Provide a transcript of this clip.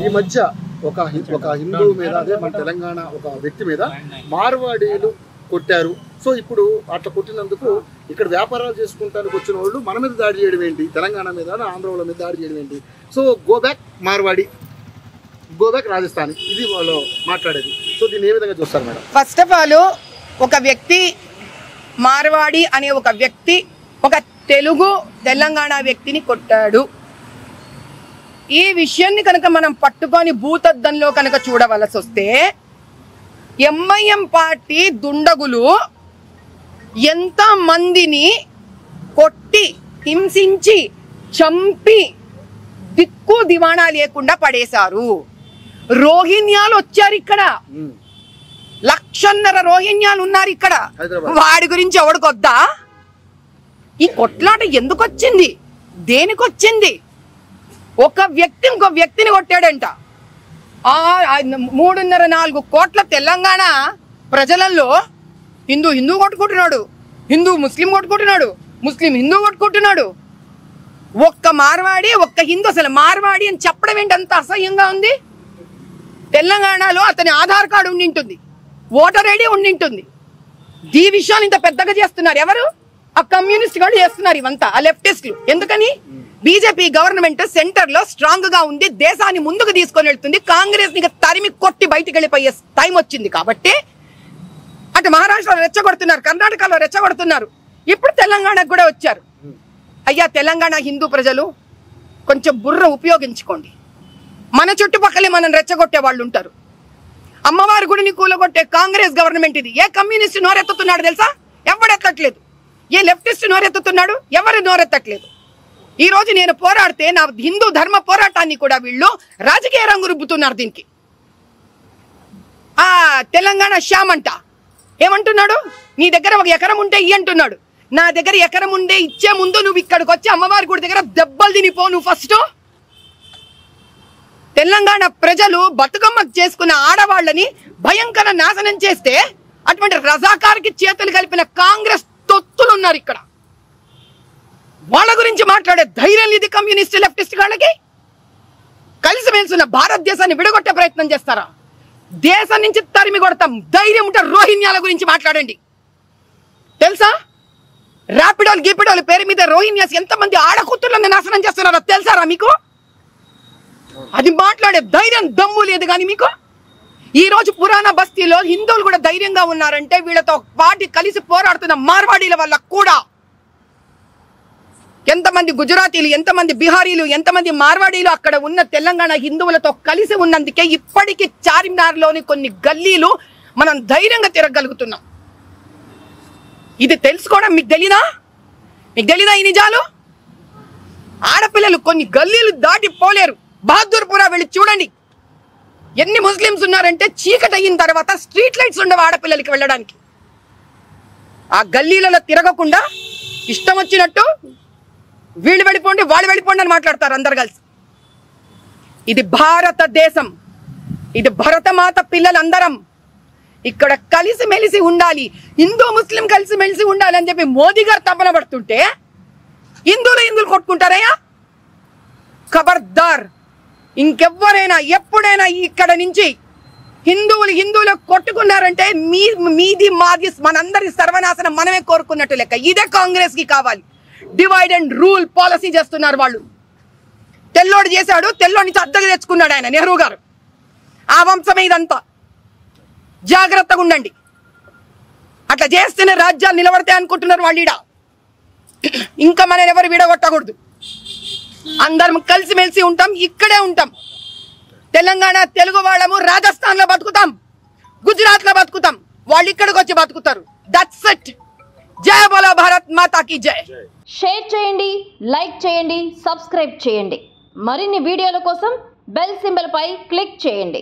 ఈ మధ్య ఒక హిందూ మీద అదే మన తెలంగాణ ఒక వ్యక్తి మీద మార్వాడీలు కొట్టారు. సో ఇప్పుడు అట్లా కొట్టినందుకు ఇక్కడ వ్యాపారాలు చేసుకుంటానికి వచ్చిన వాళ్ళు మన మీద దాడి చేయడం ఏంటి, తెలంగాణ మీద ఆంధ్ర వాళ్ళ మీద దాడి చేయడం ఏంటి? So go back Marwadi, go back Rajasthan, ఇది వాళ్ళు మాట్లాడేది. సో దీన్ని ఏ విధంగా చూస్తారు మేడం? ఫస్ట్ ఆఫ్ ఆల్ ఒక వ్యక్తి మార్వాడి అనే ఒక వ్యక్తి ఒక తెలుగు తెలంగాణ వ్యక్తిని కొట్టాడు. ఈ విషయాన్ని కనుక మనం పట్టుకొని భూతద్దంలో కనుక చూడవలసి వస్తే ఎంఐఎం పార్టీ దుండగులు ఎంత మందిని కొట్టి హింసించి చంపి దిక్కు దివాణా లేకుండా పడేశారు. రోహిణ్యాలు వచ్చారు ఇక్కడ, 1,500,000 రోహిణ్యాలు ఉన్నారు ఇక్కడ. వాడి గురించి ఎవడికొద్దా? ఈ కొట్లాట ఎందుకు వచ్చింది, దేనికి వచ్చింది? ఒక వ్యక్తి ఇంకో వ్యక్తిని కొట్టాడంట. 3.5-4 కోట్ల తెలంగాణ ప్రజలలో హిందూ కొట్టుకుంటున్నాడు, హిందూ ముస్లిం కొట్టుకుంటున్నాడు, ముస్లిం హిందూ కొట్టుకుంటున్నాడు. ఒక్క మార్వాడి ఒక్క హిందూ, అసలు మార్వాడి అని చెప్పడం ఏంటి అంత అసహ్యంగా ఉంది? తెలంగాణలో అతని ఆధార్ కార్డు ఉండింటుంది, ఓటర్ ఐడి ఉండింటుంది. ఈ విషయాలు ఇంత పెద్దగా చేస్తున్నారు ఎవరు? ఆ కమ్యూనిస్ట్ వాళ్ళు చేస్తున్నారు ఇవంతా, ఆ లెఫ్టిస్టులు. ఎందుకని? బీజేపీ గవర్నమెంట్ సెంటర్ లో స్ట్రాంగ్ గా ఉంది, దేశాన్ని ముందుకు తీసుకొని వెళ్తుంది. కాంగ్రెస్ ని తరిమి కొట్టి బయటికి వెళ్ళిపోయే టైం వచ్చింది కాబట్టి అటు మహారాష్ట్రలో రెచ్చగొడుతున్నారు, కర్ణాటకలో రెచ్చగొడుతున్నారు, ఇప్పుడు తెలంగాణకు కూడా వచ్చారు. అయ్యా తెలంగాణ హిందూ ప్రజలు కొంచెం బుర్ర ఉపయోగించుకోండి. మన చుట్టుపక్కలే మనం రెచ్చగొట్టే వాళ్ళు ఉంటారు. అమ్మవారి గుడిని కూలగొట్టే కాంగ్రెస్ గవర్నమెంట్ ఇది. ఏ కమ్యూనిస్ట్ నోరెత్తుతున్నాడు తెలుసా? ఎవడెత్తట్లేదు. ఏ లెఫ్టిస్ట్ నోరెత్తుతున్నాడు? ఎవరు నోరెత్తట్లేదు. ఈ రోజు నేను పోరాడితే నా హిందూ ధర్మ పోరాటాన్ని కూడా వీళ్ళు రాజకీయ రంగు రుబ్బుతున్నారు దీనికి. ఆ తెలంగాణ శ్యామ్ అంట ఏమంటున్నాడు? నీ దగ్గర 1 ఎకరం ఉంటే ఇయ్యి అంటున్నాడు. నా దగ్గర ఎకరం ఉండే ఇచ్చే ముందు నువ్వు ఇక్కడికి వచ్చి అమ్మవారి గుడి దగ్గర దెబ్బలు తినిపో నువ్వు ఫస్ట్. తెలంగాణ ప్రజలు బతుకమ్మ చేసుకున్న ఆడవాళ్ళని భయంకర నాశనం చేస్తే అటువంటి రజాకార్కి చేతులు కలిపిన కాంగ్రెస్ తొత్తులు ఉన్నారు ఇక్కడ. వాళ్ళ గురించి మాట్లాడే ధైర్యం ఇది కమ్యూనిస్ట్ లెఫ్టిస్ట్ వాళ్ళకి. కలిసిమెలిసి ఉన్న భారతదేశాన్ని విడగొట్టే ప్రయత్నం చేస్తారా? దేశం నుంచి తరిమి కొడతాం. ధైర్యం ఉంటే రోహిణ్యాల గురించి మాట్లాడండి. తెలుసా? ర్యాపిడోలు గీపిడోలు పేరు మీద రోహిణ్యాస్ ఎంతమంది ఆడకూతుర్లను నాశనం చేస్తున్నారో తెలుసారా మీకు? అది మాట్లాడే ధైర్యం దమ్ము లేదు కానీ మీకు. ఈ రోజు పురాణ బస్తీలో హిందువులు కూడా ధైర్యంగా ఉన్నారంటే వీళ్ళతో పార్టీ కలిసి పోరాడుతున్న మార్వాడీల వల్ల కూడా. ఎంతమంది గుజరాతీలు, ఎంతమంది బిహారీలు, ఎంతమంది మార్వాడీలు అక్కడ ఉన్న తెలంగాణ హిందువులతో కలిసి ఉన్నందుకే ఇప్పటికీ చార్మినార్లోని కొన్ని గల్లీలు మనం ధైర్యంగా తిరగలుగుతున్నాం. ఇది తెలుసుకోవడం మీకు తెలీదా? మీకు తెలీదా ఈ నిజాలు? ఆడపిల్లలు కొన్ని గల్లీలు దాటి పోలేరు. బహదూర్పురా వెళ్ళి చూడండి, ఎన్ని ముస్లిమ్స్ ఉన్నారంటే చీకటి అయిన తర్వాత స్ట్రీట్ లైట్స్ ఉండవు ఆడపిల్లలకి వెళ్ళడానికి. ఆ గల్లీలలో తిరగకుండా ఇష్టం వచ్చినట్టు వీళ్ళు వెళ్ళిపోండి వాళ్ళు వెళ్ళిపోండి అని మాట్లాడతారు అందరు కలిసి. ఇది భారతదేశం, ఇది భరతమాత పిల్లలందరం ఇక్కడ కలిసిమెలిసి ఉండాలి, హిందూ ముస్లిం కలిసిమెలిసి ఉండాలి అని చెప్పి మోదీ గారు తపన పడుతుంటే హిందువులు కొట్టుకుంటారయ్యా? ఖబర్దార్, ఇంకెవ్వరైనా ఎప్పుడైనా ఇక్కడ నుంచి హిందువులు కొట్టుకున్నారంటే మీది మాది మనందరి సర్వనాశనం మనమే కోరుకున్నట్టు లెక్క. ఇదే కాంగ్రెస్ కి కావాలి. డివైడ్ అండ్ రూల్ పాలసీ చేస్తున్నారు వాళ్ళు. తెల్లోడు చేశాడు, తెల్లోడి నుంచి అద్దెకు తెచ్చుకున్నాడు ఆయన నెహ్రూ గారు. ఆ వంశమే ఇదంతా. జాగ్రత్తగా ఉండండి. అట్లా చేస్తేనే రాజ్యాలు నిలబడతాయి అనుకుంటున్నారు వాళ్ళు. ఇంకా మనం ఎవరు విడగొట్టకూడదు. అందరం కలిసిమెలిసి ఉంటాం, ఇక్కడే ఉంటాం. తెలంగాణ తెలుగు వాళ్ళము రాజస్థాన్ లో బతుకుతాం, గుజరాత్ లో బతుకుతాం, వాళ్ళు ఇక్కడికి వచ్చి బతుకుతారు. That's it. జై బోలో భారత్ మాతా కీ జై. షేర్ చేయండి, లైక్ చేయండి, సబ్స్క్రైబ్ చేయండి. మరిన్ని వీడియోల కోసం బెల్ సింబల్ పై క్లిక్ చేయండి.